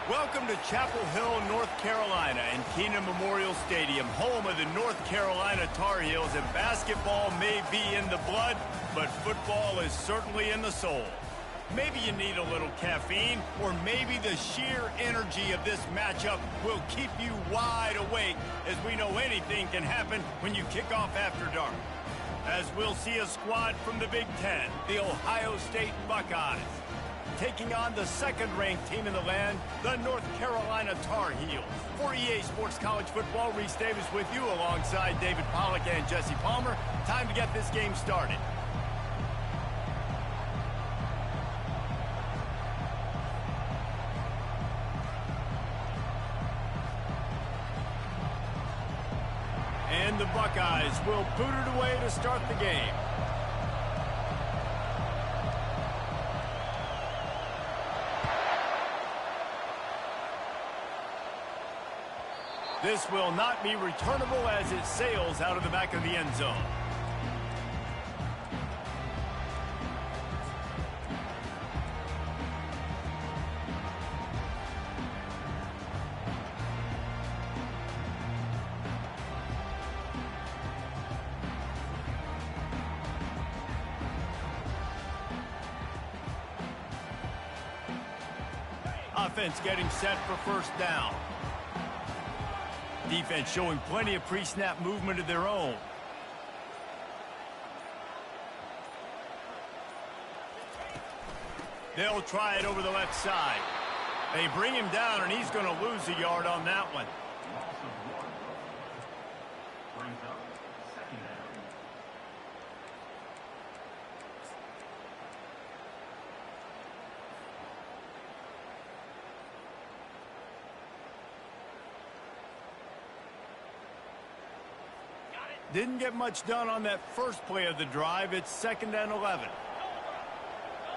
Welcome to Chapel Hill, North Carolina, and Keenan Memorial Stadium, home of the North Carolina Tar Heels. And basketball may be in the blood, but football is certainly in the soul. Maybe you need a little caffeine, or maybe the sheer energy of this matchup will keep you wide awake, as we know anything can happen when you kick off after dark. As we'll see a squad from the Big Ten, the Ohio State Buckeyes, taking on the second-ranked team in the land, the North Carolina Tar Heels. For EA Sports College Football, Reese Davis with you alongside David Pollack and Jesse Palmer. Time to get this game started. And the Buckeyes will boot it away to start the game. This will not be returnable as it sails out of the back of the end zone. Offense getting set for first down. Defense showing plenty of pre-snap movement of their own. They'll try it over the left side. They bring him down, and he's going to lose a yard on that one. Didn't get much done on that first play of the drive. It's 2nd and 11.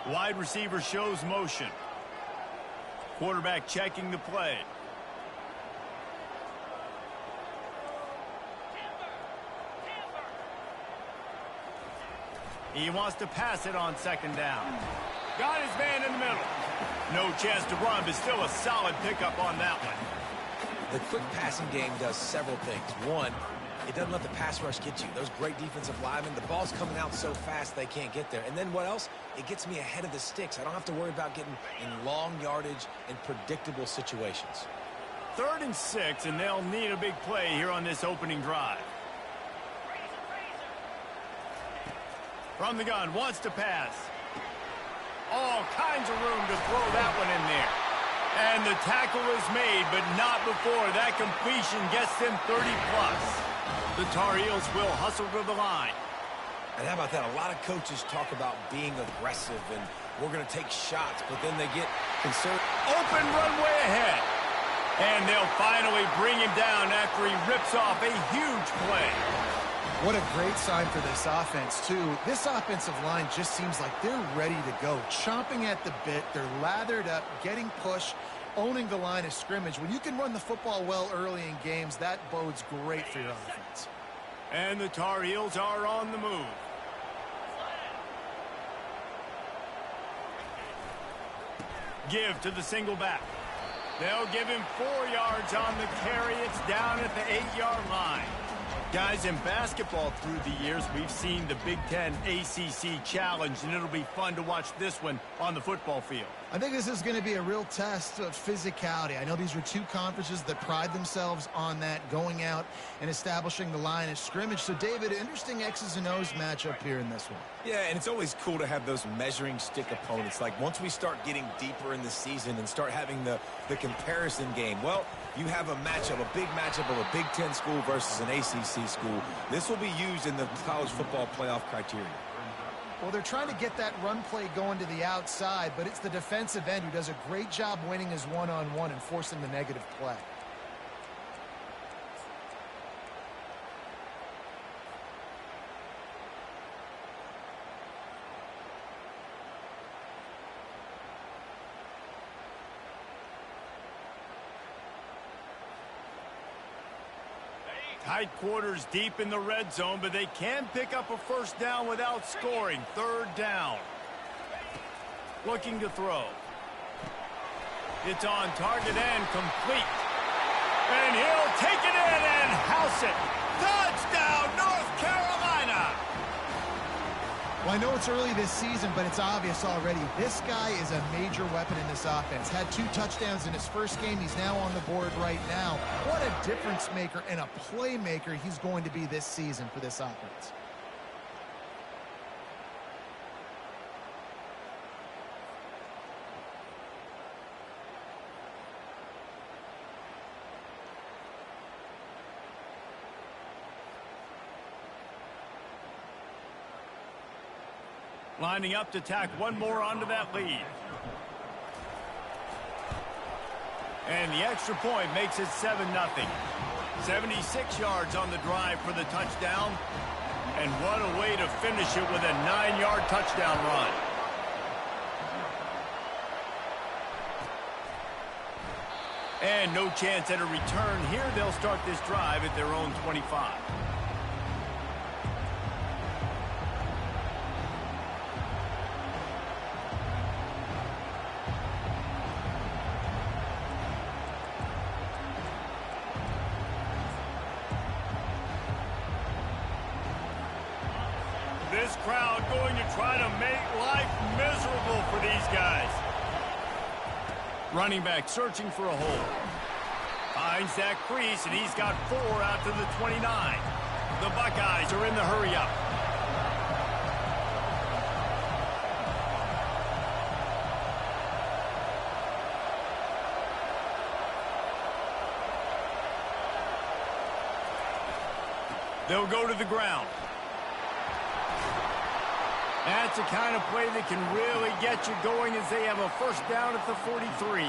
Wide receiver shows motion. Quarterback checking the play. He wants to pass it on 2nd down. Got his man in the middle. No chance to run, but still a solid pickup on that one. The quick passing game does several things. One, it doesn't let the pass rush get you. Those great defensive linemen, the ball's coming out so fast they can't get there. And then what else? It gets me ahead of the sticks. I don't have to worry about getting in long yardage and predictable situations. 3rd and 6, and they'll need a big play here on this opening drive. From the gun, wants to pass. All kinds of room to throw that one in there. And the tackle is made, but not before that completion gets them 30+. The Tar Heels will hustle to the line. And how about that? A lot of coaches talk about being aggressive and we're going to take shots, but then they get concerned. Open runway ahead. And they'll finally bring him down after he rips off a huge play. What a great sign for this offense, too. This offensive line just seems like they're ready to go. Chomping at the bit. They're lathered up, getting pushed, owning the line of scrimmage. When you can run the football well early in games, that bodes great for your offense. And the Tar Heels are on the move. Give to the single back. They'll give him 4 yards on the carry. It's down at the 8-yard line. Guys, in basketball through the years, we've seen the Big Ten ACC Challenge, and it'll be fun to watch this one on the football field. I think this is going to be a real test of physicality. I know these are two conferences that pride themselves on that, going out and establishing the line of scrimmage. So, David, interesting X's and O's matchup here in this one. Yeah, and it's always cool to have those measuring stick opponents. Like, once we start getting deeper in the season and start having the comparison game, well, you have a matchup, a big matchup of a Big Ten school versus an ACC school. This will be used in the college football playoff criteria. Well, they're trying to get that run play going to the outside, but it's the defensive end who does a great job winning his one-on-one and forcing the negative play. Tight quarters deep in the red zone, but they can pick up a first down without scoring. 3rd down. Looking to throw. It's on target and complete. And he'll take it in and house it. Touchdown, North Carolina! Well, I know it's early this season, but it's obvious already. This guy is a major weapon in this offense. Had 2 touchdowns in his first game. He's now on the board right now. What a difference maker and a playmaker he's going to be this season for this offense. Lining up to tack one more onto that lead. And the extra point makes it 7-0. 76 yards on the drive for the touchdown. And what a way to finish it with a 9-yard touchdown run. And no chance at a return here. They'll start this drive at their own 25. This crowd going to try to make life miserable for these guys. Running back searching for a hole. Finds that crease, and he's got 4 out to the 29. The Buckeyes are in the hurry-up. They'll go to the ground. That's the kind of play that can really get you going as they have a first down at the 43.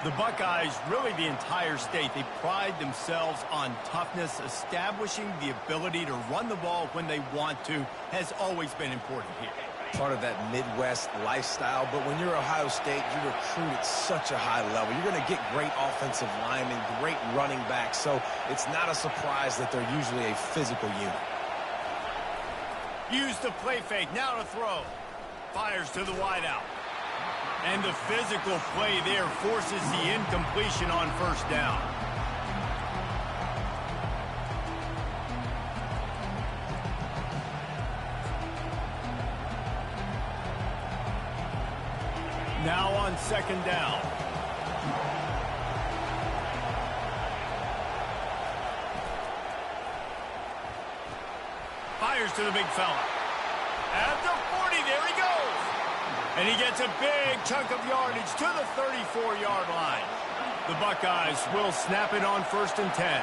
The Buckeyes, really the entire state, they pride themselves on toughness. Establishing the ability to run the ball when they want to has always been important here. Part of that Midwest lifestyle, but when you're Ohio State, you recruit at such a high level. You're going to get great offensive linemen, great running backs, so it's not a surprise that they're usually a physical unit. Use the play fake, now to throw. Fires to the wideout. And the physical play there forces the incompletion on first down. Now on second down. Fires to the big fella. At the 40, there he goes. And he gets a big chunk of yardage to the 34-yard line. The Buckeyes will snap it on 1st and 10.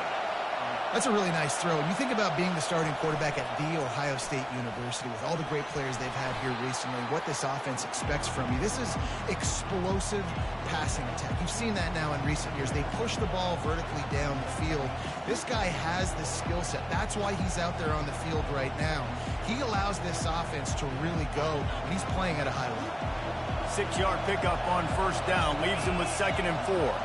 That's a really nice throw. You think about being the starting quarterback at The Ohio State University with all the great players they've had here recently, what this offense expects from you. This is explosive passing attack. You've seen that now in recent years. They push the ball vertically down the field. This guy has the skill set. That's why he's out there on the field right now. He allows this offense to really go, and he's playing at a high level. 6-yard pickup on first down leaves him with 2nd and 4.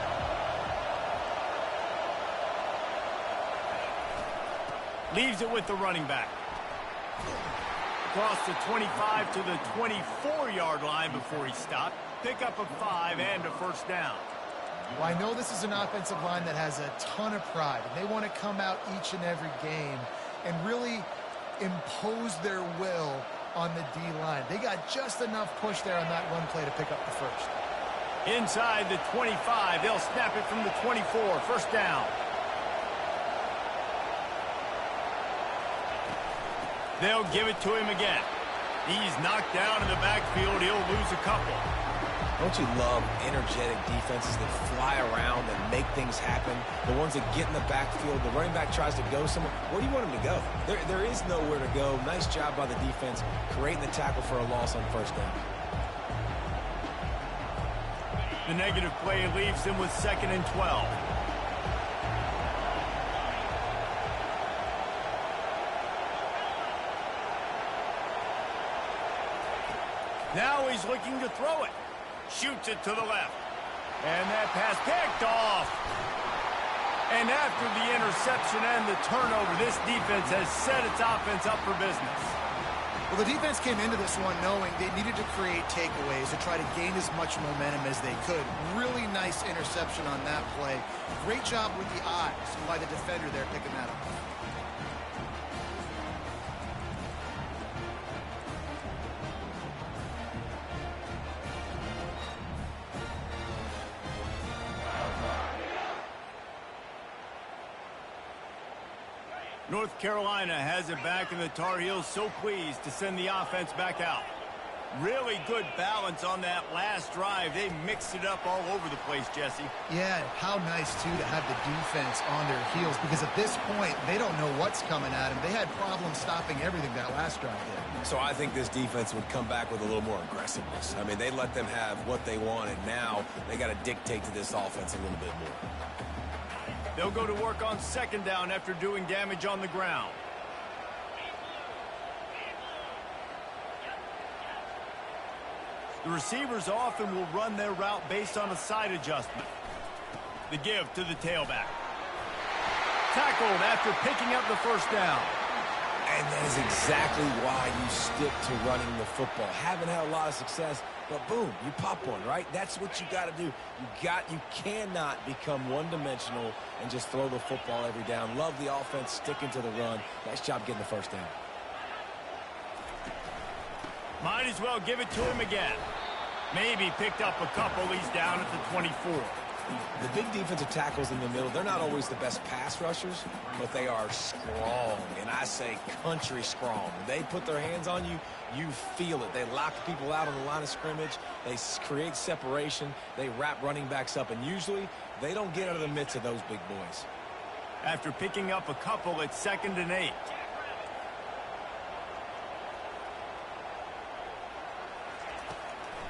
Leaves it with the running back. Across the 25 to the 24-yard line before he stopped. Pickup of 5 and a first down. Well, I know this is an offensive line that has a ton of pride, and they want to come out each and every game and really impose their will on the D-line. They got just enough push there on that run play to pick up the first. Inside the 25, they'll snap it from the 24. First down. They'll give it to him again. He's knocked down in the backfield. He'll lose a couple. Don't you love energetic defenses that fly around and make things happen? The ones that get in the backfield, the running back tries to go somewhere. Where do you want him to go? There is nowhere to go. Nice job by the defense creating the tackle for a loss on first down. The negative play leaves him with 2nd and 12. Now he's looking to throw it. Shoots it to the left. And that pass picked off. And after the interception and the turnover, this defense has set its offense up for business. Well, the defense came into this one knowing they needed to create takeaways to try to gain as much momentum as they could. Really nice interception on that play. Great job with the eyes by the defender there picking that up. North Carolina has it back, and the Tar Heels so pleased to send the offense back out. Really good balance on that last drive. They mixed it up all over the place, Jesse. Yeah, how nice, too, to have the defense on their heels, because at this point, they don't know what's coming at them. They had problems stopping everything that last drive did. So I think this defense would come back with a little more aggressiveness. I mean, they let them have what they wanted. Now they got to dictate to this offense a little bit more. They'll go to work on second down after doing damage on the ground. The receivers often will run their route based on a side adjustment. The give to the tailback. Tackled after picking up the first down. And that is exactly why you stick to running the football. Haven't had a lot of success, but boom, you pop one, right? That's what you got to do. You cannot become one-dimensional and just throw the football every down. Love the offense sticking to the run. Nice job getting the first down. Might as well give it to him again. Maybe picked up a couple. He's down at the 24. The big defensive tackles in the middle, they're not always the best pass rushers, but they are strong, and I say country strong. When they put their hands on you, you feel it. They lock people out on the line of scrimmage. They create separation. They wrap running backs up, and usually they don't get out of the midst of those big boys. After picking up a couple, it's 2nd and 8.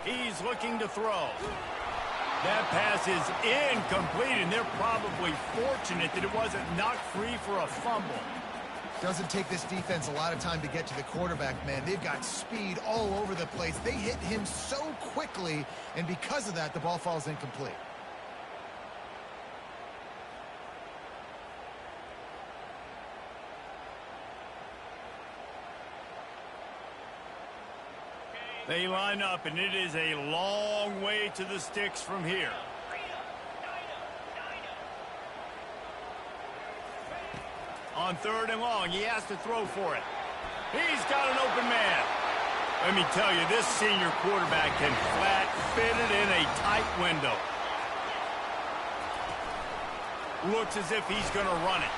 He's looking to throw. That pass is incomplete, and they're probably fortunate that it wasn't knocked free for a fumble. Doesn't take this defense a lot of time to get to the quarterback, man. They've got speed all over the place. They hit him so quickly, and because of that, the ball falls incomplete. They line up, and it is a long way to the sticks from here. On 3rd and long, he has to throw for it. He's got an open man. Let me tell you, this senior quarterback can flat fit it in a tight window. Looks as if he's going to run it.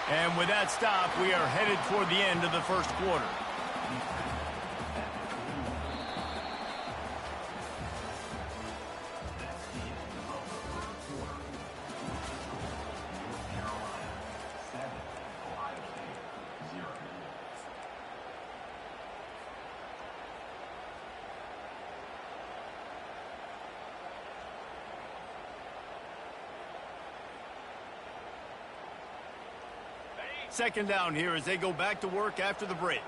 And with that stop, we are headed toward the end of the first quarter. Second down here as they go back to work after the break.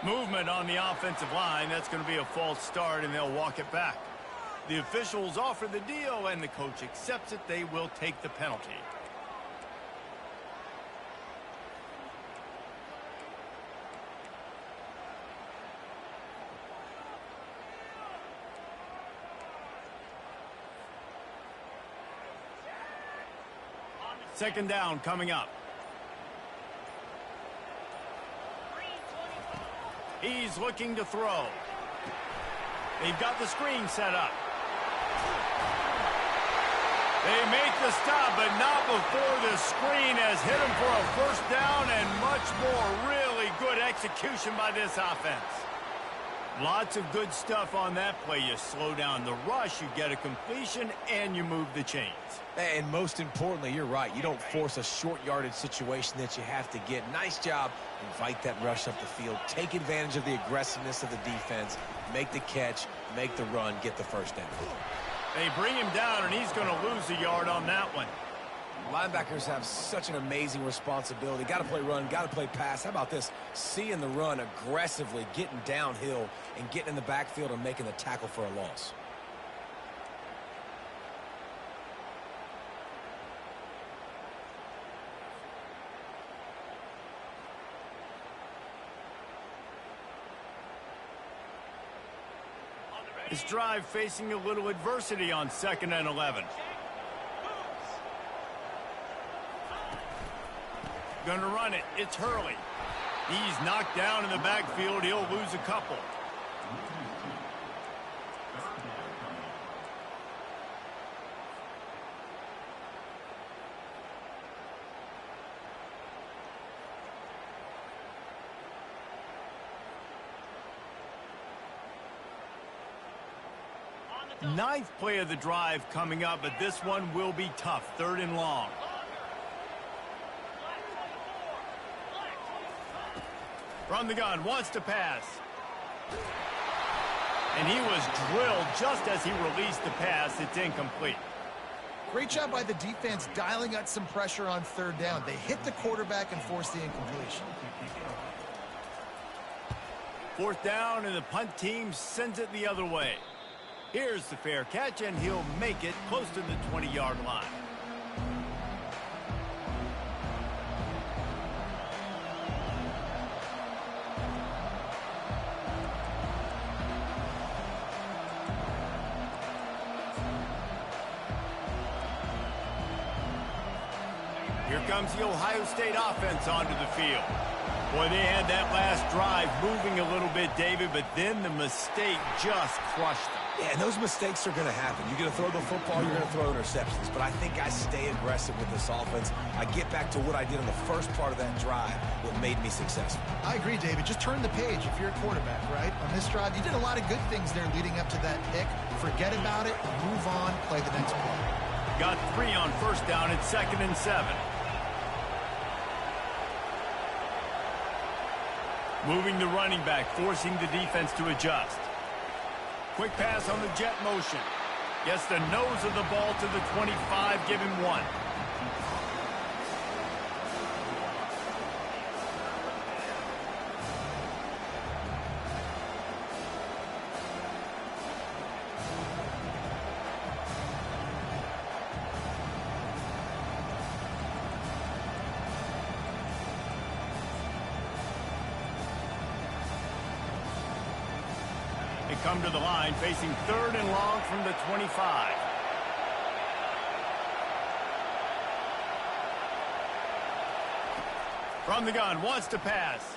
Movement on the offensive line. That's going to be a false start, and they'll walk it back. The officials offer the deal, and the coach accepts it. They will take the penalty. Second down coming up. He's looking to throw. They've got the screen set up. They make the stop, but not before the screen has hit him for a first down, and much more. Really good execution by this offense. Lots of good stuff on that play. You slow down the rush, you get a completion, and you move the chains. And most importantly, you're right. You don't force a short yardage situation that you have to get. Nice job. Invite that rush up the field. Take advantage of the aggressiveness of the defense. Make the catch, make the run, get the first down. They bring him down, and he's going to lose a yard on that one. Linebackers have such an amazing responsibility. Got to play run, got to play pass. How about this? Seeing the run aggressively, getting downhill, and getting in the backfield and making the tackle for a loss. His drive facing a little adversity on 2nd and 11. Gonna run it. It's Hurley. He's knocked down in the backfield. He'll lose a couple. Ninth play of the drive coming up, but this one will be tough. 3rd and long. From the gun, wants to pass. And he was drilled just as he released the pass. It's incomplete. Great job by the defense dialing up some pressure on 3rd down. They hit the quarterback and forced the incompletion. 4th down, and the punt team sends it the other way. Here's the fair catch, and he'll make it close to the 20-yard line. Here comes the Ohio State offense onto the field. Boy, they had that last drive moving a little bit, David, but then the mistake just crushed them. Yeah, and those mistakes are going to happen. You're going to throw the football, you're going to throw interceptions. But I think I stay aggressive with this offense. I get back to what I did in the first part of that drive, what made me successful. I agree, David. Just turn the page if you're a quarterback, right? On this drive, you did a lot of good things there leading up to that pick. Forget about it, move on, play the next play. Got 3 on 1st down at 2nd and 7. Moving the running back, forcing the defense to adjust. Quick pass on the jet motion. Gets the nose of the ball to the 25, give him 1. They come to the line, facing 3rd and long from the 25. From the gun, wants to pass.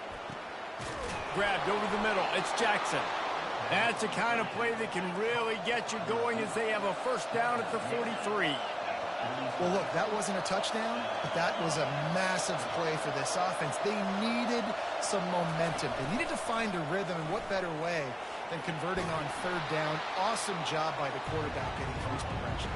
Grabbed over the middle, it's Jackson. That's the kind of play that can really get you going as they have a 1st down at the 43. Well, look, that wasn't a touchdown, but that was a massive play for this offense. They needed some momentum. They needed to find a rhythm, and what better way than converting on 3rd down. Awesome job by the quarterback getting through his progression.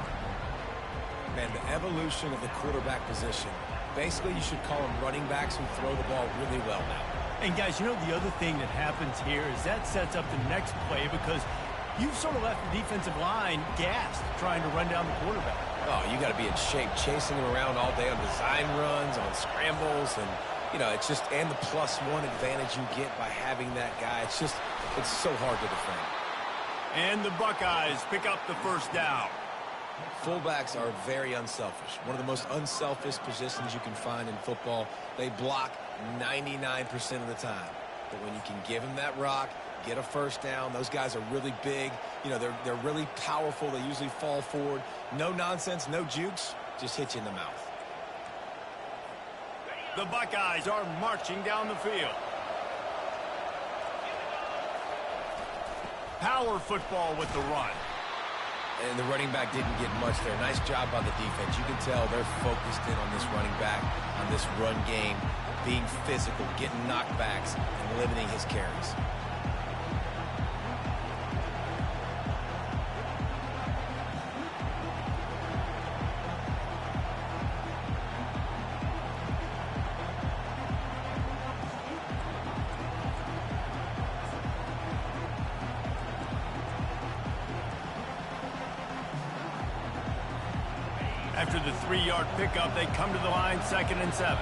Man, the evolution of the quarterback position. Basically, you should call them running backs who throw the ball really well now. And guys, you know, the other thing that happens here is that sets up the next play because you've sort of left the defensive line gassed trying to run down the quarterback. Oh, you got to be in shape, chasing him around all day on design runs, on scrambles, and, you know, it's just, and the +1 advantage you get by having that guy. It's just, it's so hard to defend. And the Buckeyes pick up the 1st down. Fullbacks are very unselfish. One of the most unselfish positions you can find in football. They block 99% of the time. But when you can give them that rock, get a 1st down, those guys are really big. You know, they're really powerful. They usually fall forward. No nonsense, no jukes, just hit you in the mouth. The Buckeyes are marching down the field. Power football with the run. And the running back didn't get much there. Nice job by the defense. You can tell they're focused in on this running back, on this run game, being physical, getting knockbacks, and limiting his carries. After the 3-yard pickup, they come to the line, 2nd and 7.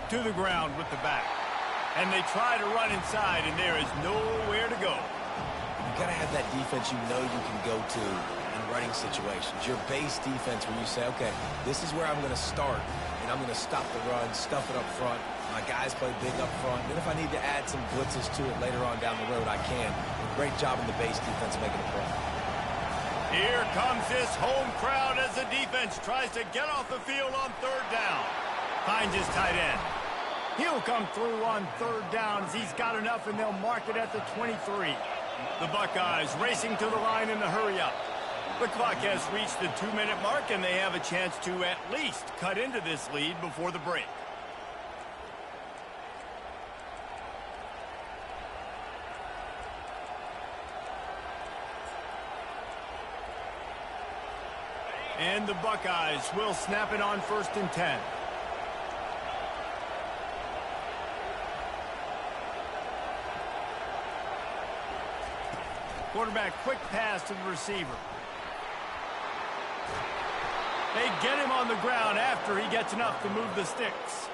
To the ground with the back. And they try to run inside, and there is nowhere to go. You got to have that defense you know you can go to in running situations. Your base defense where you say, okay, this is where I'm going to start, and I'm going to stop the run, stuff it up front. My guys play big up front. And if I need to add some blitzes to it later on down the road, I can. Great job in the base defense making a play. Here comes this home crowd as the defense tries to get off the field on third down. Finds his tight end. He'll come through on third downs. He's got enough, and they'll mark it at the 23. The Buckeyes racing to the line in the hurry-up. The clock has reached the 2-minute mark, and they have a chance to at least cut into this lead before the break. And the Buckeyes will snap it on 1st and 10. Quarterback quick pass to the receiver. They get him on the ground after he gets enough to move the sticks.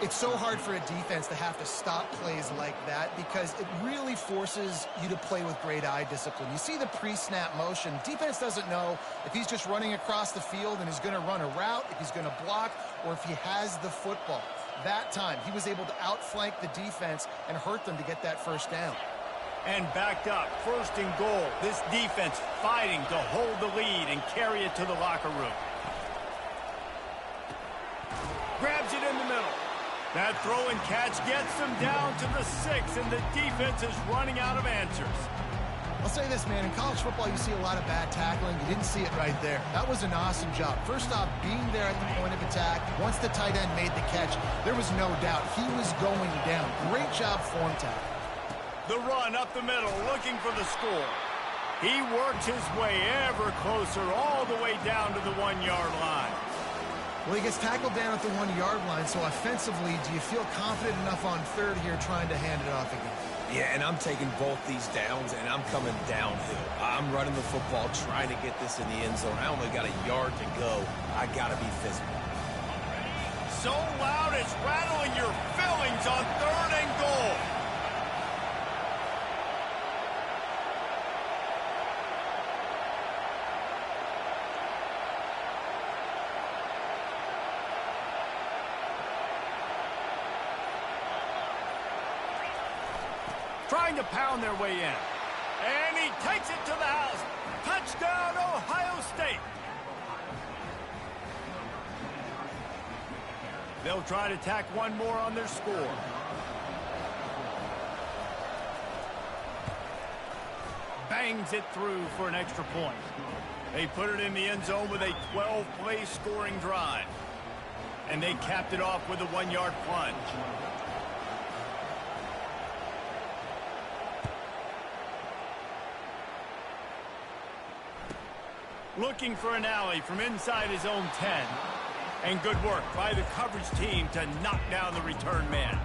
It's so hard for a defense to have to stop plays like that because it really forces you to play with great eye discipline. You see the pre-snap motion. Defense doesn't know if he's just running across the field and is going to run a route, if he's going to block, or if he has the football. That time, he was able to outflank the defense and hurt them to get that first down. And backed up, 1st and goal. This defense fighting to hold the lead and carry it to the locker room. Grabs it in the middle. That throw and catch gets them down to the 6, and the defense is running out of answers. I'll say this, man. In college football, you see a lot of bad tackling. You didn't see it right there. That was an awesome job. First off, being there at the point of attack. Once the tight end made the catch, there was no doubt he was going down. Great job form tackle. The run up the middle, looking for the score. He works his way ever closer, all the way down to the 1-yard line. Well, he gets tackled down at the 1-yard line, so offensively, do you feel confident enough on third here trying to hand it off again? Yeah, and I'm taking both these downs, and I'm coming downhill. I'm running the football, trying to get this in the end zone. I only got a yard to go. I got to be physical. So loud, it's rattling your fillings on 3rd and goal. Trying to pound their way in. And he takes it to the house. Touchdown, Ohio State. They'll try to tack one more on their score. Bangs it through for an extra point. They put it in the end zone with a 12-play scoring drive. And they capped it off with a 1-yard plunge. Looking for an alley from inside his own 10. And good work by the coverage team to knock down the return man.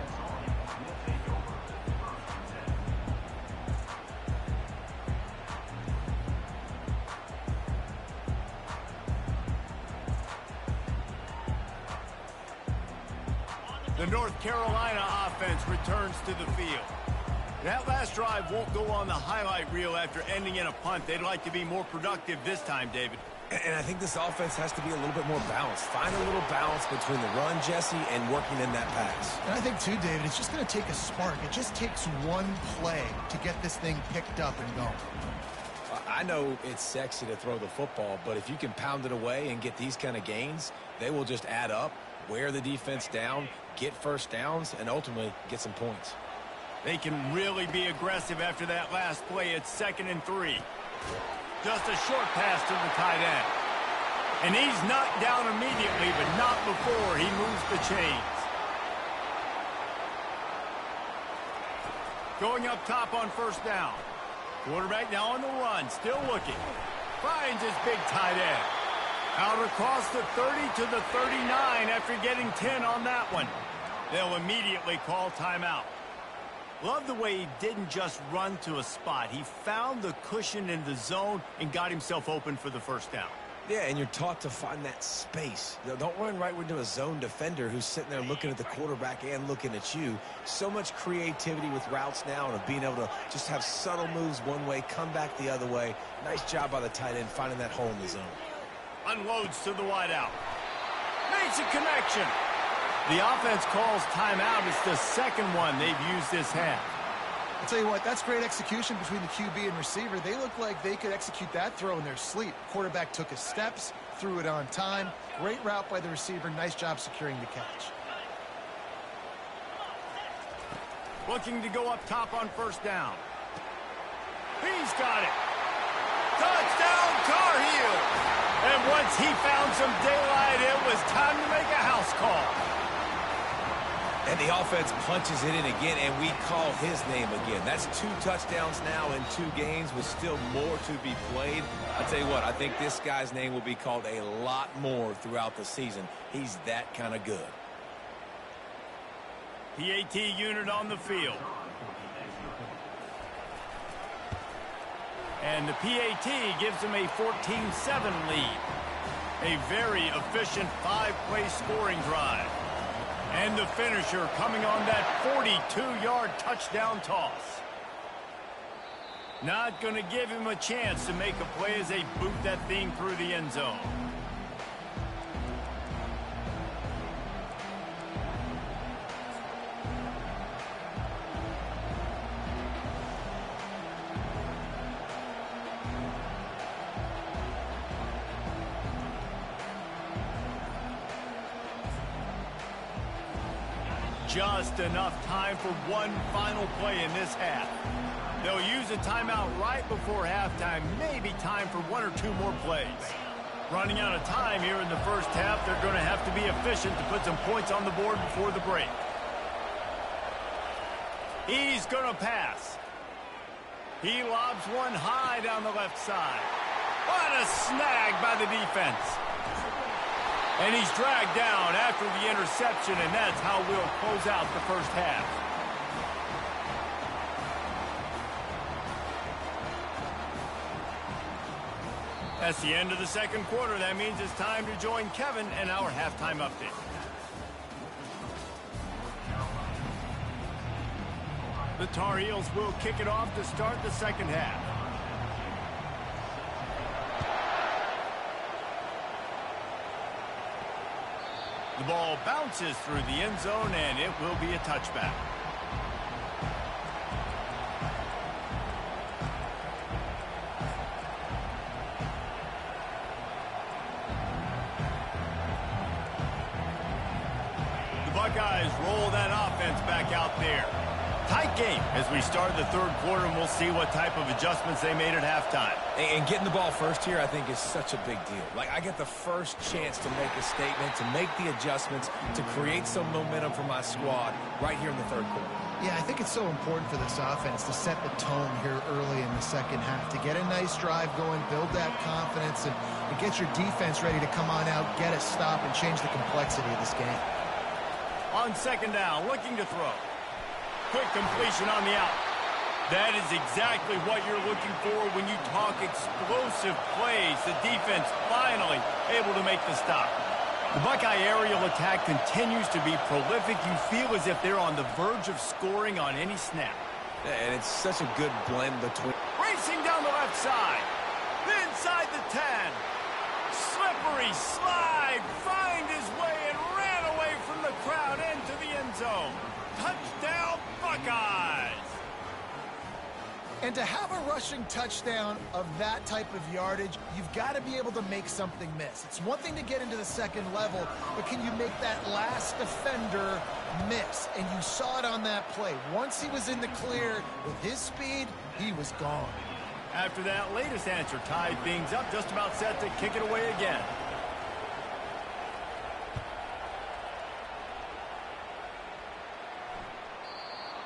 The North Carolina offense returns to the field. That last drive won't go on the highlight reel after ending in a punt. They'd like to be more productive this time, David. And I think this offense has to be a little bit more balanced. Find a little balance between the run, Jesse, and working in that pass. And I think, too, David, it's just going to take a spark. It just takes one play to get this thing picked up and going. I know it's sexy to throw the football, but if you can pound it away and get these kind of gains, they will just add up, wear the defense down, get first downs, and ultimately get some points. They can really be aggressive after that last play. It's 2nd and 3. Just a short pass to the tight end. And he's knocked down immediately, but not before he moves the chains. Going up top on 1st down. Quarterback now on the run, still looking. Finds his big tight end. Out across the 30 to the 39 after getting 10 on that one. They'll immediately call timeout. Love the way he didn't just run to a spot. He found the cushion in the zone and got himself open for the 1st down. Yeah, and you're taught to find that space. Don't run right into a zone defender who's sitting there looking at the quarterback and looking at you. So much creativity with routes now and of being able to just have subtle moves one way, come back the other way. Nice job by the tight end finding that hole in the zone. Unloads to the wideout. Makes a connection. The offense calls timeout. It's the second one they've used this half. I'll tell you what, that's great execution between the QB and receiver. They look like they could execute that throw in their sleep. Quarterback took his steps, threw it on time. Great route by the receiver. Nice job securing the catch. Looking to go up top on first down. He's got it. Touchdown, Tar Heels. And once he found some daylight, it was time to make a house call. And the offense punches it in again, and we call his name again. That's 2 touchdowns now in 2 games with still more to be played. I tell you what, I think this guy's name will be called a lot more throughout the season. He's that kind of good. PAT unit on the field. And the PAT gives them a 14-7 lead. A very efficient 5-play scoring drive. And the finisher coming on that 42-yard touchdown toss. Not going to give him a chance to make a play as they boot that thing through the end zone. Just enough time for one final play in this half. They'll use a timeout right before halftime, maybe time for 1 or 2 more plays. Running out of time here in the first half, they're going to have to be efficient to put some points on the board before the break. He's going to pass. He lobs one high down the left side. What a snag by the defense. And he's dragged down after the interception, and that's how we'll close out the first half. That's the end of the second quarter. That means it's time to join Kevin and our halftime update. The Tar Heels will kick it off to start the second half. The ball bounces through the end zone, and it will be a touchback. The Buckeyes roll that offense back out there. Tight game as we start the third quarter, and we'll see what type of adjustments they made at halftime. And getting the ball first here, I think, is such a big deal. Like, I get the first chance to make a statement, to make the adjustments, to create some momentum for my squad right here in the third quarter. Yeah, I think it's so important for this offense to set the tone here early in the second half, to get a nice drive going, build that confidence, and get your defense ready to come on out, get a stop, and change the complexity of this game. On second down, looking to throw. Quick completion on the out. That is exactly what you're looking for when you talk explosive plays. The defense finally able to make the stop. The Buckeye aerial attack continues to be prolific. You feel as if they're on the verge of scoring on any snap. And it's such a good blend between... Racing down the left side. Inside the 10. Slippery slide. Find his way and ran away from the crowd into the end zone. Touchdown, Buckeyes! And to have a rushing touchdown of that type of yardage, you've got to be able to make something miss. It's one thing to get into the second level, but can you make that last defender miss? And you saw it on that play. Once he was in the clear with his speed, he was gone. After that latest answer tied things up, just about set to kick it away again.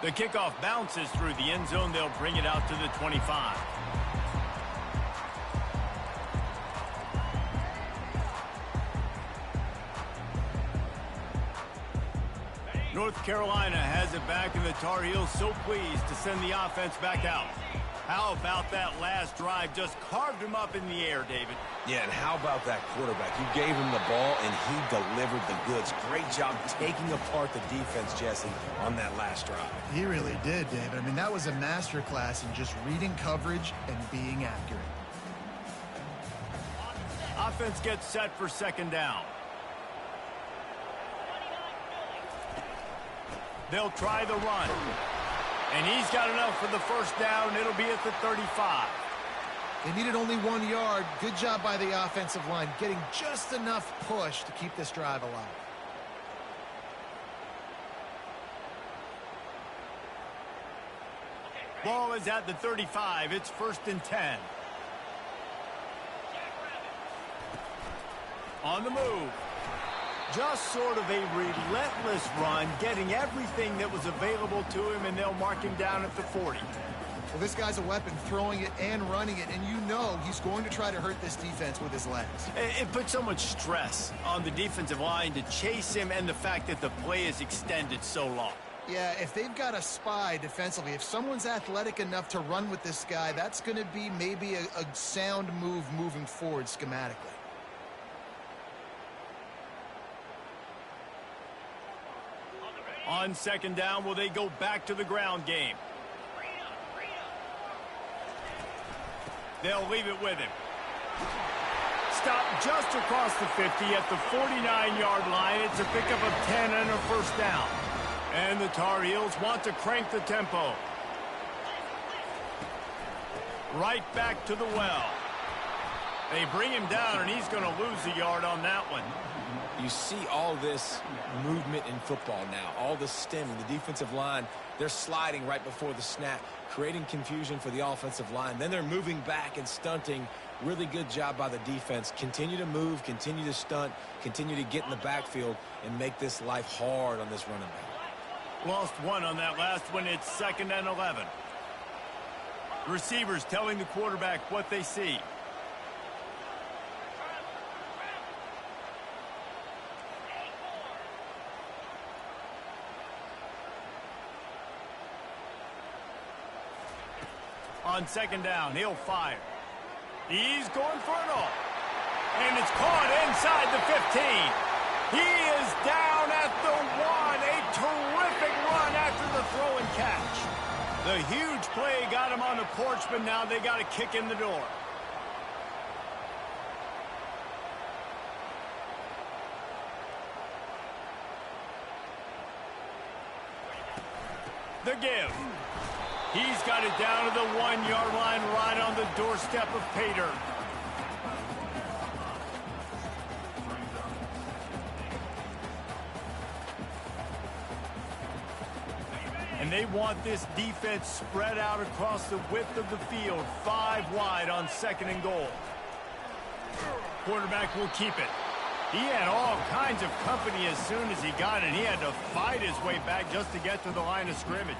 The kickoff bounces through the end zone. They'll bring it out to the 25. North Carolina has it back, and the Tar Heels so pleased to send the offense back out. How about that last drive? Just carved him up in the air, David. Yeah, and how about that quarterback? You gave him the ball, and he delivered the goods. Great job taking apart the defense, Jesse, on that last drive. He really did, David. I mean, that was a masterclass in just reading coverage and being accurate. Offense gets set for second down. They'll try the run. And he's got enough for the first down. It'll be at the 35. They needed only 1 yard. Good job by the offensive line, getting just enough push to keep this drive alive. Ball is at the 35. It's 1st and 10. On the move. Just sort of a relentless run, getting everything that was available to him, and they'll mark him down at the 40. Well, this guy's a weapon, throwing it and running it, and you know he's going to try to hurt this defense with his legs. It puts so much stress on the defensive line to chase him, and the fact that the play is extended so long. Yeah, if they've got a spy defensively, if someone's athletic enough to run with this guy, that's going to be maybe a sound move moving forward schematically. On 2nd down, will they go back to the ground game? They'll leave it with him. Stop just across the 50 at the 49-yard line. It's a pickup of 10 and a first down. And the Tar Heels want to crank the tempo. Right back to the well. They bring him down, and he's going to lose a yard on that one. You see all this movement in football now, all the stemming, the defensive line, they're sliding right before the snap, creating confusion for the offensive line. Then they're moving back and stunting. Really good job by the defense. Continue to move, continue to stunt, continue to get in the backfield, and make this life hard on this running back. Lost one on that last one. It's 2nd and 11. Receivers telling the quarterback what they see. On 2nd down, he'll fire. He's going for it all. And it's caught inside the 15. He is down at the 1. A terrific run after the throw and catch. The huge play got him on the porch, but now they got a kick in the door. The give. He's got it down to the 1-yard line, right on the doorstep of Pater. And they want this defense spread out across the width of the field, 5 wide on 2nd and goal. Quarterback will keep it. He had all kinds of company as soon as he got it. He had to fight his way back just to get to the line of scrimmage.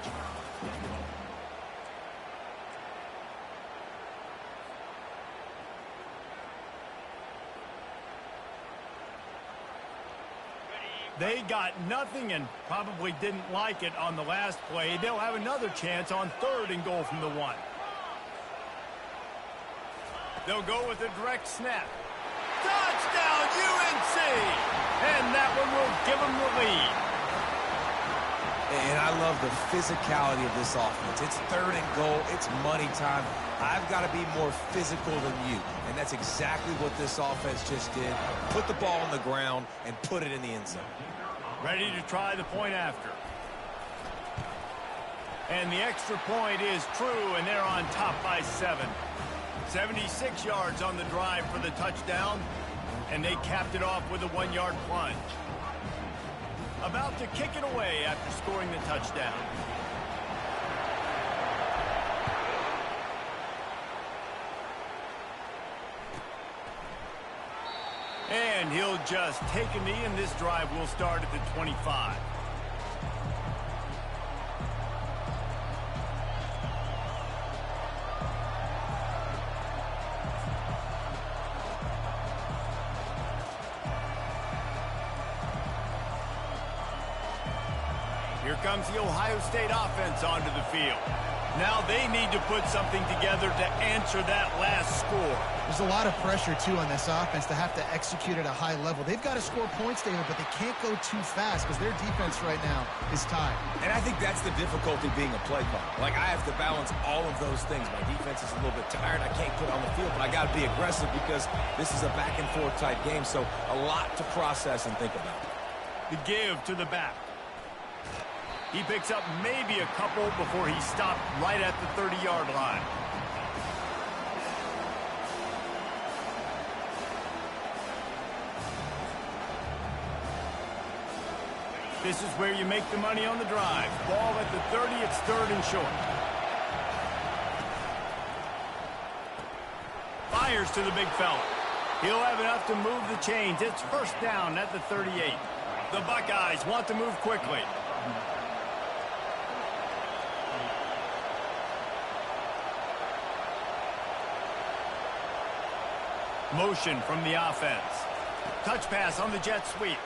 They got nothing and probably didn't like it on the last play. They'll have another chance on 3rd and goal from the 1. They'll go with a direct snap. Touchdown, UNC! And that one will give them the lead. And I love the physicality of this offense. It's 3rd and goal. It's money time. I've got to be more physical than you. And that's exactly what this offense just did. Put the ball on the ground and put it in the end zone. Ready to try the point after. And the extra point is true, and they're on top by 7. 76 yards on the drive for the touchdown, and they capped it off with a 1-yard plunge. About to kick it away after scoring the touchdown. And he'll just take a knee, and this drive will start at the 25. Here comes the Ohio State offense onto the field. Now they need to put something together to answer that last score. There's a lot of pressure, too, on this offense to have to execute at a high level. They've got to score points, David, but they can't go too fast because their defense right now is tired. And I think that's the difficulty being a play caller. Like, I have to balance all of those things. My defense is a little bit tired. I can't put on the field, but I got to be aggressive because this is a back-and-forth type game, so a lot to process and think about. The give to the back. He picks up maybe a couple before he stopped right at the 30-yard line. This is where you make the money on the drive. Ball at the 30, it's 3rd and short. Fires to the big fella. He'll have enough to move the chains. It's 1st down at the 38. The Buckeyes want to move quickly. Motion from the offense. Touch pass on the jet sweep.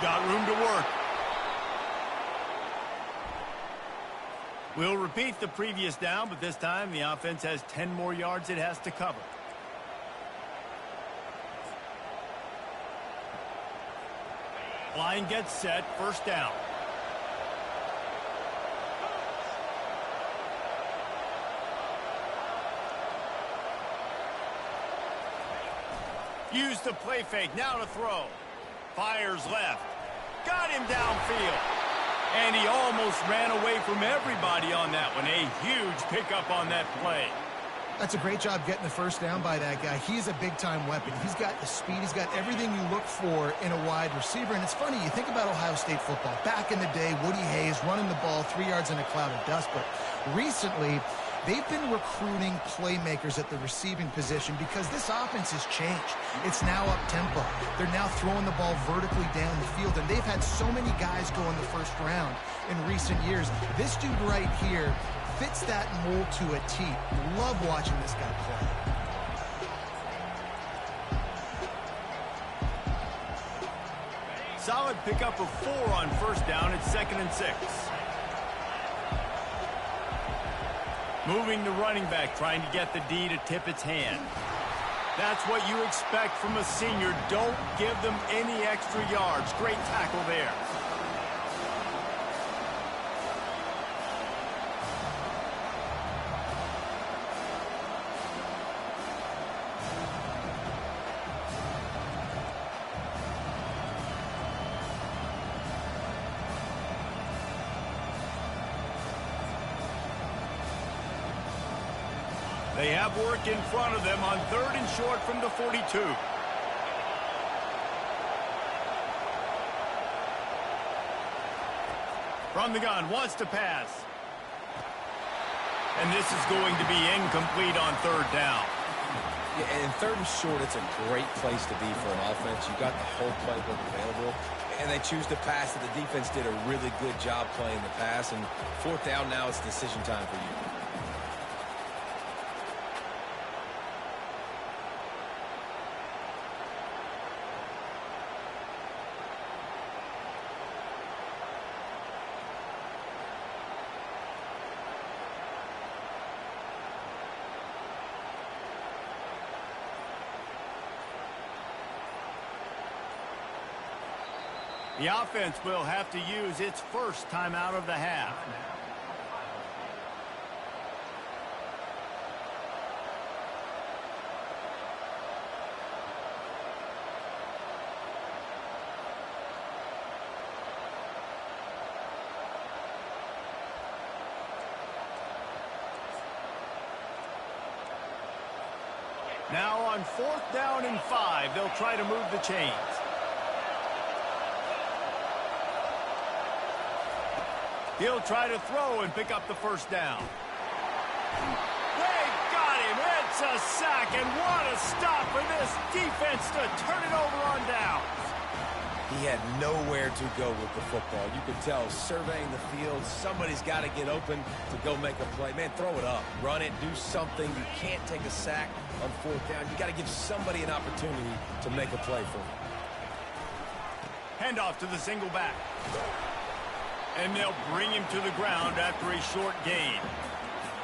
Got room to work. We'll repeat the previous down, but this time the offense has 10 more yards it has to cover. Line gets set, 1st down. Use the play fake, now to throw. Fires left. Got him downfield. And he almost ran away from everybody on that one. A huge pickup on that play. That's a great job getting the 1st down by that guy. He's a big-time weapon. He's got the speed. He's got everything you look for in a wide receiver. And it's funny, you think about Ohio State football. Back in the day, Woody Hayes running the ball 3 yards in a cloud of dust. But recently, they've been recruiting playmakers at the receiving position because this offense has changed. It's now up-tempo. They're now throwing the ball vertically down the field, and they've had so many guys go in the 1st round in recent years. This dude right here fits that mold to a T. Love watching this guy play. Solid pickup of 4 on 1st down. It's 2nd and 6. Moving the running back, trying to get the D to tip its hand. That's what you expect from a senior. Don't give them any extra yards. Great tackle there. They have work in front of them on 3rd and short from the 42. From the gun, wants to pass. And this is going to be incomplete on 3rd down. Yeah, and 3rd and short, it's a great place to be for an offense. You got the whole playbook available, and they choose to pass it. The defense did a really good job playing the pass, and 4th down now, it's decision time for you. The offense will have to use its 1st timeout of the half. Now on 4th down and 5, they'll try to move the chains. He'll try to throw and pick up the 1st down. They got him. It's a sack, and what a stop for this defense to turn it over on downs. He had nowhere to go with the football. You could tell, surveying the field, somebody's got to get open to go make a play. Man, throw it up. Run it. Do something. You can't take a sack on 4th down. You got to give somebody an opportunity to make a play for him. Handoff to the single back. And they'll bring him to the ground after a short gain.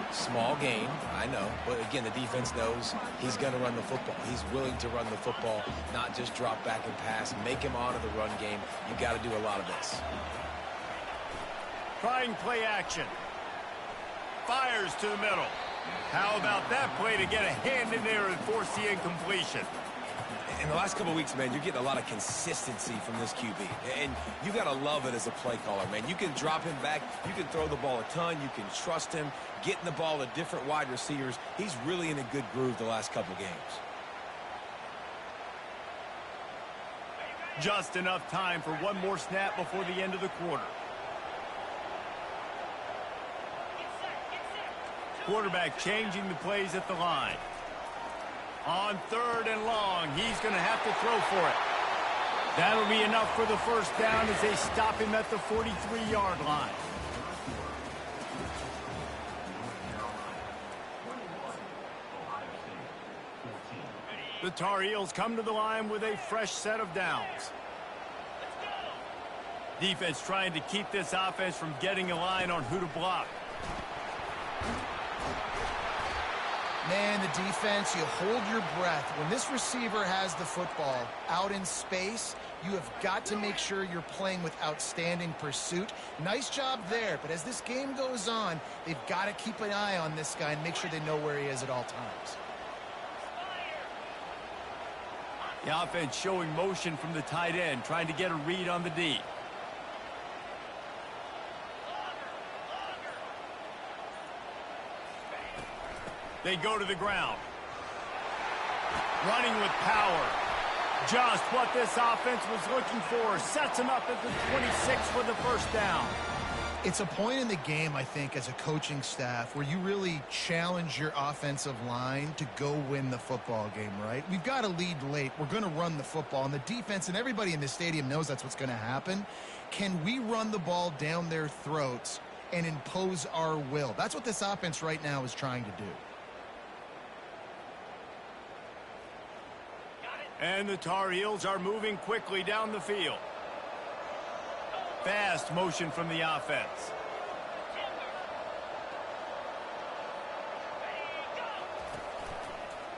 Small gain, I know. But again, the defense knows he's going to run the football. He's willing to run the football, not just drop back and pass. Make him honor the run game. You got to do a lot of this. Trying play action. Fires to the middle. How about that play to get a hand in there and force the incompletion? In the last couple of weeks, man, you're getting a lot of consistency from this QB. And you got to love it as a play caller, man. You can drop him back. You can throw the ball a ton. You can trust him, getting the ball to different wide receivers. He's really in a good groove the last couple of games. Just enough time for one more snap before the end of the quarter. Quarterback changing the plays at the line. On 3rd and long, he's going to have to throw for it. That'll be enough for the first down as they stop him at the 43-yard line. The Tar Heels come to the line with a fresh set of downs. Defense trying to keep this offense from getting a line on who to block. Man, the defense, you hold your breath. When this receiver has the football out in space, you have got to make sure you're playing with outstanding pursuit. Nice job there, but as this game goes on, they've got to keep an eye on this guy and make sure they know where he is at all times. The offense showing motion from the tight end, trying to get a read on the D. They go to the ground. Running with power. Just what this offense was looking for. Sets him up at the 26 for the first down. It's a point in the game, I think, as a coaching staff where you really challenge your offensive line to go win the football game, right? We've got to lead late. We're going to run the football. And the defense and everybody in this stadium knows that's what's going to happen. Can we run the ball down their throats and impose our will? That's what this offense right now is trying to do. And the Tar Heels are moving quickly down the field. Fast motion from the offense.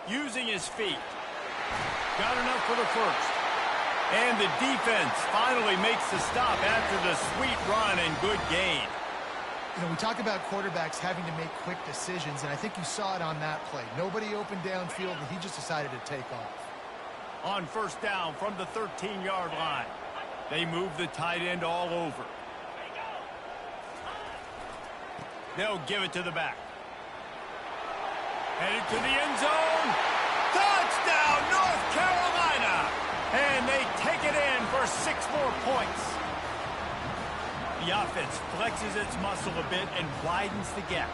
Using his feet. Got enough for the first. And the defense finally makes the stop after the sweet run and good gain. You know, we talk about quarterbacks having to make quick decisions, and I think you saw it on that play. Nobody opened downfield, and he just decided to take off. On first down from the 13-yard line. They move the tight end all over. They'll give it to the back. Headed to the end zone. Touchdown, North Carolina! And they take it in for 6 more points. The offense flexes its muscle a bit and widens the gap.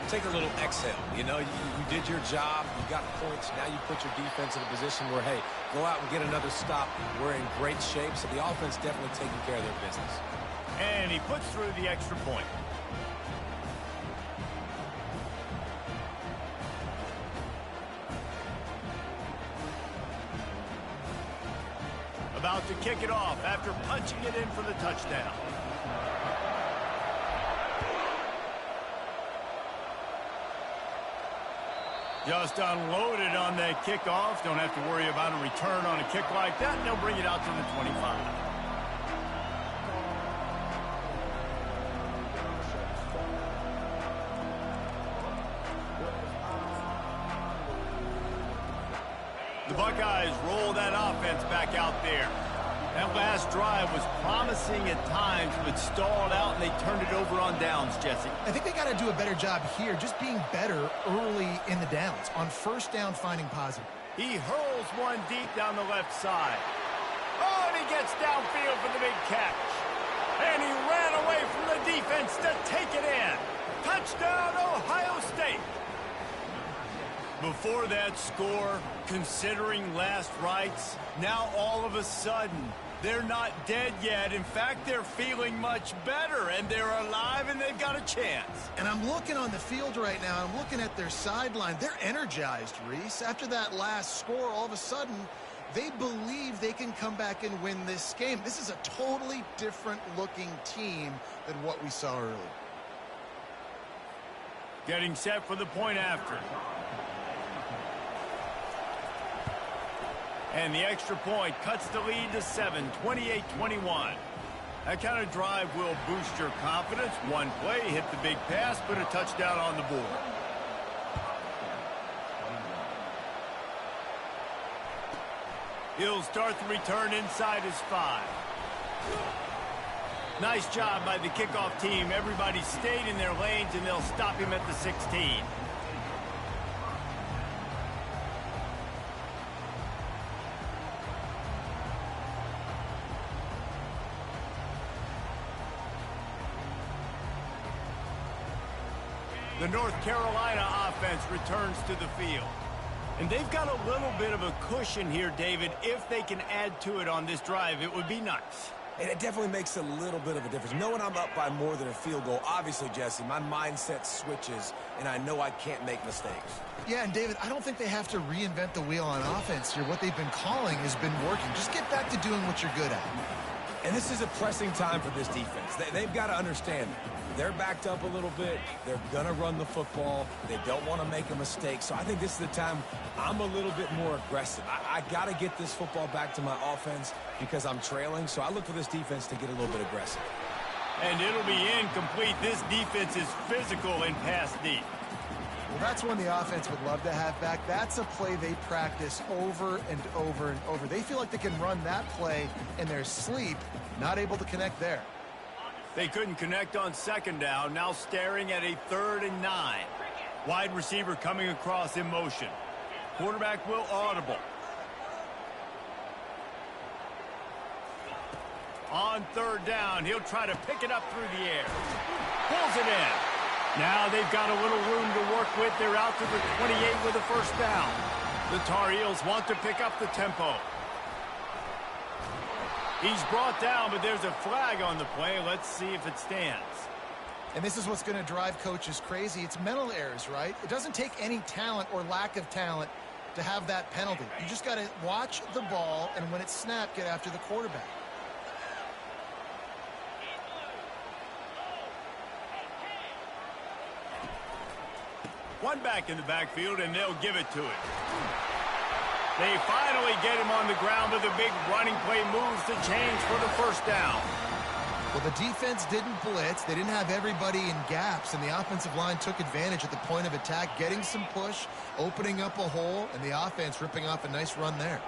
Take a little exhale. You know, you did your job. You got points. Now you put your defense in a position where, hey, go out and get another stop. We're in great shape, so the offense definitely taking care of their business. And he puts through the extra point. About to kick it off after punching it in for the touchdown. Just unloaded on that kickoff. Don't have to worry about a return on a kick like that. And they'll bring it out to the 25. The Buckeyes roll that offense back out there. That last drive was promising at times, but stalled out, and they turned it over on downs, Jesse. I think they got to do a better job here, just being better early in the downs. On first down, finding positive. He hurls one deep down the left side. Oh, and he gets downfield for the big catch. And he ran away from the defense to take it in. Touchdown, Ohio State. Before that score, considering last rites, now all of a sudden, they're not dead yet. In fact, they're feeling much better, and they're alive, and they've got a chance. And I'm looking on the field right now. I'm looking at their sideline. They're energized, Reese. After that last score, all of a sudden, they believe they can come back and win this game. This is a totally different-looking team than what we saw earlier. Getting set for the point after. And the extra point cuts the lead to 7, 28-21. That kind of drive will boost your confidence. One play, hit the big pass, put a touchdown on the board. He'll start the return inside his 5. Nice job by the kickoff team. Everybody stayed in their lanes, and they'll stop him at the 16. The North Carolina offense returns to the field. And they've got a little bit of a cushion here, David. If they can add to it on this drive, it would be nice. And it definitely makes a little bit of a difference. Knowing I'm up by more than a field goal, obviously, Jesse, my mindset switches, and I know I can't make mistakes. Yeah, and David, I don't think they have to reinvent the wheel on offense here. What they've been calling has been working. Just get back to doing what you're good at. And this is a pressing time for this defense. They've got to understand they're backed up a little bit. They're going to run the football. They don't want to make a mistake. So I think this is the time I'm a little bit more aggressive. I got to get this football back to my offense because I'm trailing. So I look for this defense to get a little bit aggressive. And it'll be incomplete. This defense is physical and pass deep. Well, that's one the offense would love to have back. That's a play they practice over and over and over. They feel like they can run that play in their sleep, not able to connect there. They couldn't connect on second down, now staring at a 3rd and 9. Wide receiver coming across in motion. Quarterback will audible. On 3rd down, he'll try to pick it up through the air. Pulls it in. Now they've got a little room to work with. They're out to the 28 with a 1st down. The Tar Heels want to pick up the tempo. He's brought down, but there's a flag on the play. Let's see if it stands. And this is what's going to drive coaches crazy. It's mental errors, right? It doesn't take any talent or lack of talent to have that penalty. You just got to watch the ball, and when it's snapped, get after the quarterback. One back in the backfield, and they'll give it to it. They finally get him on the ground, but the big running play moves the chains for the 1st down. Well, the defense didn't blitz. They didn't have everybody in gaps, and the offensive line took advantage at the point of attack, getting some push, opening up a hole, and the offense ripping off a nice run there.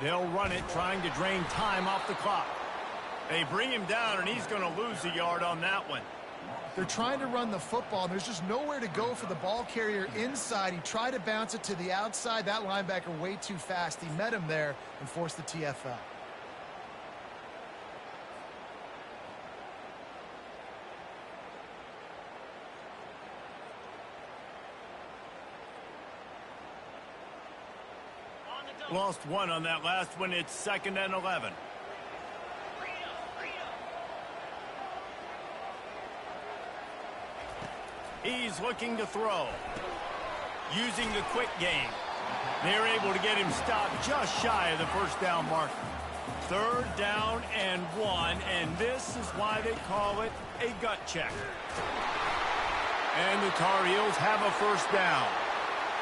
They'll run it, trying to drain time off the clock. They bring him down, and he's going to lose a yard on that one. They're trying to run the football, and there's just nowhere to go for the ball carrier inside. He tried to bounce it to the outside. That linebacker way too fast. He met him there and forced the TFL. Lost one on that last one. It's 2nd and 11. He's looking to throw. Using the quick game. They're able to get him stopped just shy of the 1st down marker. 3rd down and 1, and this is why they call it a gut check. And the Tar Heels have a 1st down.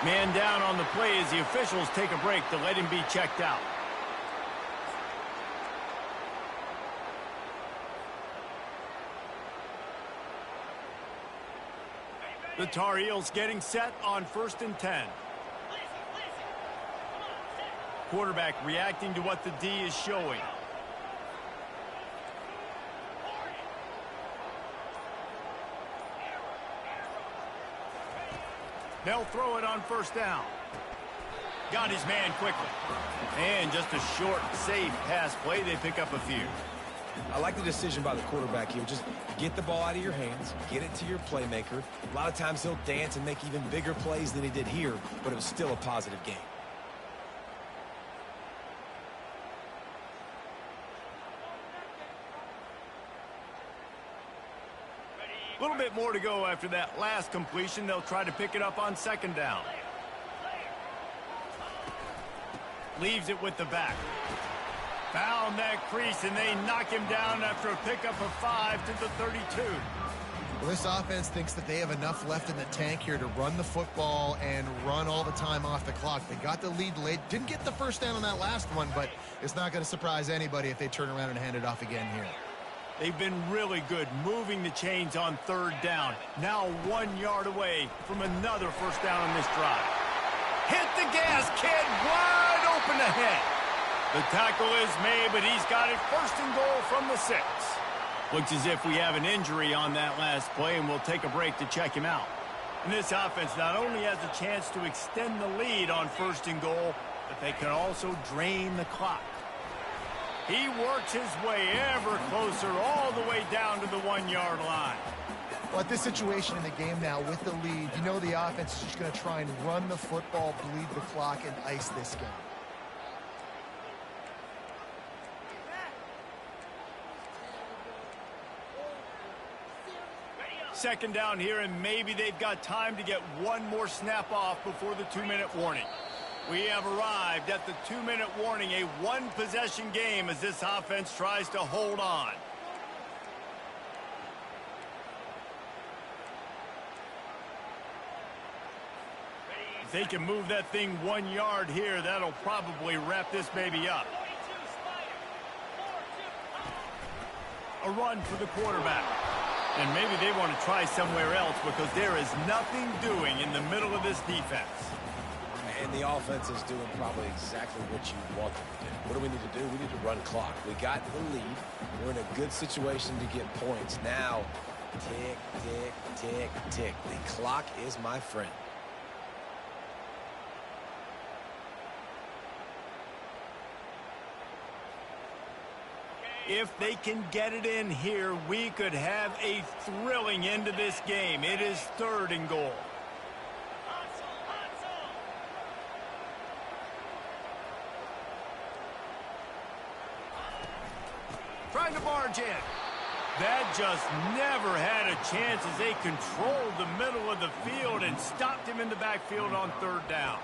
Man down on the play as the officials take a break to let him be checked out. The Tar Heels getting set on 1st and 10. Quarterback reacting to what the D is showing. They'll throw it on 1st down. Got his man quickly. And just a short, safe pass play. They pick up a few. I like the decision by the quarterback here. Just get the ball out of your hands, get it to your playmaker. A lot of times he'll dance and make even bigger plays than he did here, but it was still a positive game. A little bit more to go after that last completion. They'll try to pick it up on 2nd down. Leaves it with the back. Found that crease, and they knock him down after a pickup of 5 to the 32. Well, this offense thinks that they have enough left in the tank here to run the football and run all the time off the clock. They got the lead late. Didn't get the 1st down on that last one, but it's not going to surprise anybody if they turn around and hand it off again here. They've been really good moving the chains on third down. Now 1 yard away from another first down on this drive. Hit the gas, kid. Wide open ahead. The tackle is made, but he's got it first and goal from the 6. Looks as if we have an injury on that last play, and we'll take a break to check him out. And this offense not only has a chance to extend the lead on first and goal, but they can also drain the clock. He works his way ever closer all the way down to the 1 yard line. Well, at this situation in the game now with the lead, you know the offense is just going to try and run the football, bleed the clock, and ice this game. Second down here, and maybe they've got time to get one more snap off before the 2-minute warning. We have arrived at the 2-minute warning, a one-possession game as this offense tries to hold on. If they can move that thing 1 yard here, that'll probably wrap this baby up. A run for the quarterback. And maybe they want to try somewhere else because there is nothing doing in the middle of this defense. And the offense is doing probably exactly what you want them to do. What do we need to do? We need to run clock. We got the lead. We're in a good situation to get points. Now, tick, tick, tick, tick. The clock is my friend. If they can get it in here, we could have a thrilling end to this game. It is third and goal. Trying to barge in. That just never had a chance as they controlled the middle of the field and stopped him in the backfield on third down.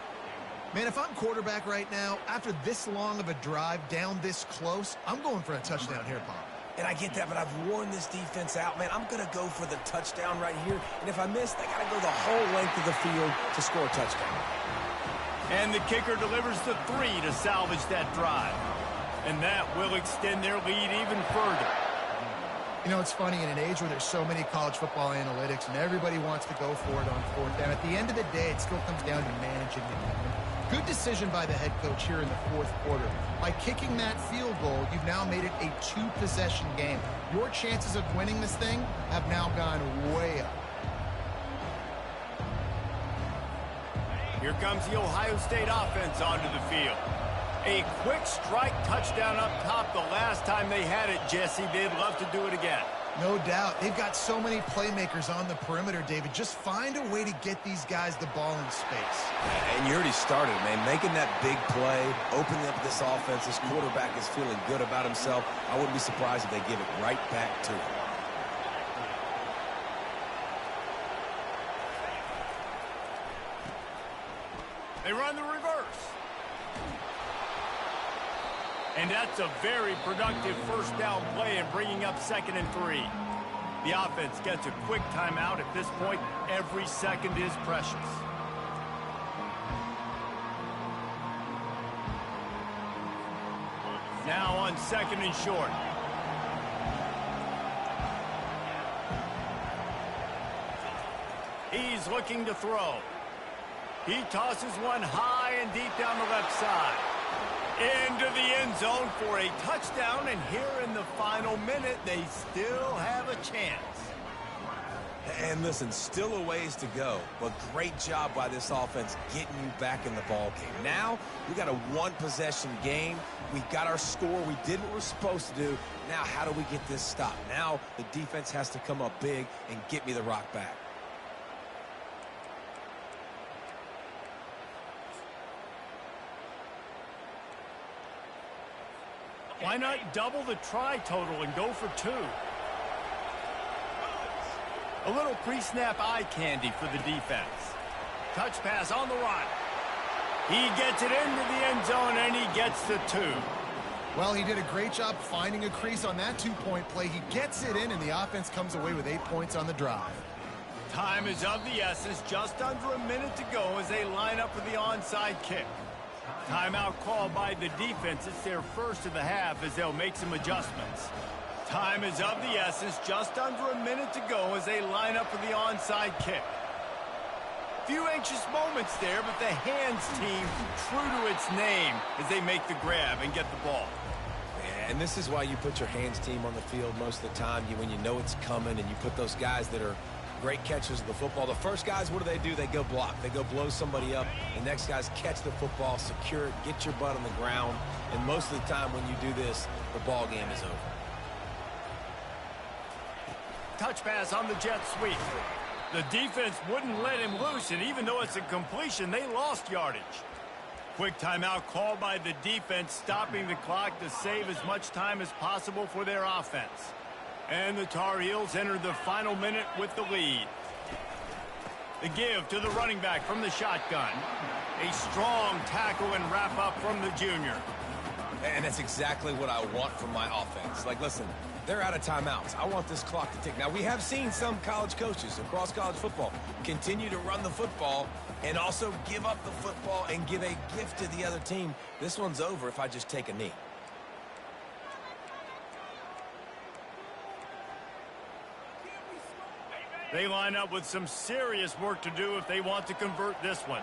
Man, if I'm quarterback right now, after this long of a drive down this close, I'm going for a touchdown here, Pop. And I get that, but I've worn this defense out, man. I'm going to go for the touchdown right here. And if I miss, they got to go the whole length of the field to score a touchdown. And the kicker delivers the 3 to salvage that drive. And that will extend their lead even further. You know, it's funny, in an age where there's so many college football analytics and everybody wants to go for it on fourth down, at the end of the day, it still comes down to managing the game. Good decision by the head coach here in the fourth quarter. By kicking that field goal, you've now made it a 2-possession game. Your chances of winning this thing have now gone way up. Here comes the Ohio State offense onto the field. A quick strike touchdown up top the last time they had it, Jesse. They'd love to do it again. No doubt. They've got so many playmakers on the perimeter, David. Just find a way to get these guys the ball in space. And you already started, man. Making that big play, opening up this offense. This quarterback is feeling good about himself. I wouldn't be surprised if they give it right back to him. They run the reverse. And that's a very productive first down play and bringing up 2nd and 3. The offense gets a quick timeout. At this point, every second is precious. Now on 2nd and short. He's looking to throw. He tosses one high and deep down the left side. Into the end zone for a touchdown, and here in the final minute, they still have a chance. And listen, still a ways to go, but great job by this offense getting you back in the ball game. Now, we got a one-possession game. We got our score. We did what we're supposed to do. Now, how do we get this stopped? Now, the defense has to come up big and get me the rock back. Why not double the try total and go for 2? A little pre-snap eye candy for the defense. Touch pass on the run. He gets it into the end zone, and he gets the 2. Well, he did a great job finding a crease on that 2-point play. He gets it in, and the offense comes away with 8 points on the drive. Time is of the essence. Just under a minute to go as they line up for the onside kick. Timeout called by the defense. It's their first of the half as they'll make some adjustments. Time is of the essence. Just under a minute to go as they line up for the onside kick. Few anxious moments there, but the hands team true to its name as they make the grab and get the ball. And this is why you put your hands team on the field most of the time. When you know it's coming, and you put those guys that are great catchers of the football. The first guys, what do? They go block. They go blow somebody up. The next guys catch the football, secure it, get your butt on the ground. And most of the time when you do this, the ball game is over. Touch pass on the jet sweep. The defense wouldn't let him loose, and even though it's a completion, they lost yardage. Quick timeout called by the defense, stopping the clock to save as much time as possible for their offense. And the Tar Heels enter the final minute with the lead. The give to the running back from the shotgun. A strong tackle and wrap up from the junior. And that's exactly what I want from my offense. Like, listen, they're out of timeouts. I want this clock to tick. Now, we have seen some college coaches across college football continue to run the football and also give up the football and give a gift to the other team. This one's over if I just take a knee. They line up with some serious work to do if they want to convert this one.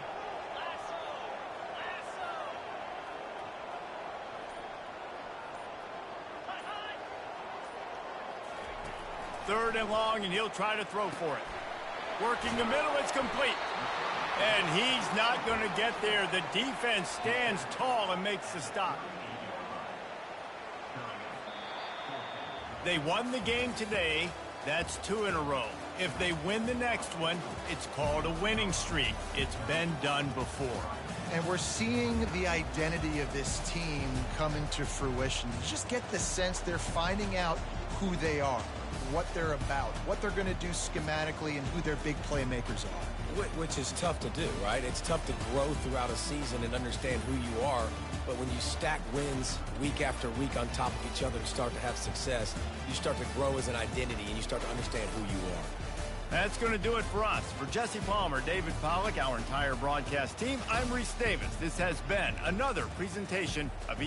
Third and long, and he'll try to throw for it. Working the middle, it's complete. And he's not going to get there. The defense stands tall and makes the stop. They won the game today. That's 2 in a row. If they win the next one, it's called a winning streak. It's been done before. And we're seeing the identity of this team come into fruition. You just get the sense they're finding out who they are, what they're about, what they're going to do schematically, and who their big playmakers are. Which is tough to do, right? It's tough to grow throughout a season and understand who you are. But when you stack wins week after week on top of each other and start to have success, you start to grow as an identity and you start to understand who you are. That's going to do it for us. For Jesse Palmer, David Pollack, our entire broadcast team, I'm Reese Davis. This has been another presentation of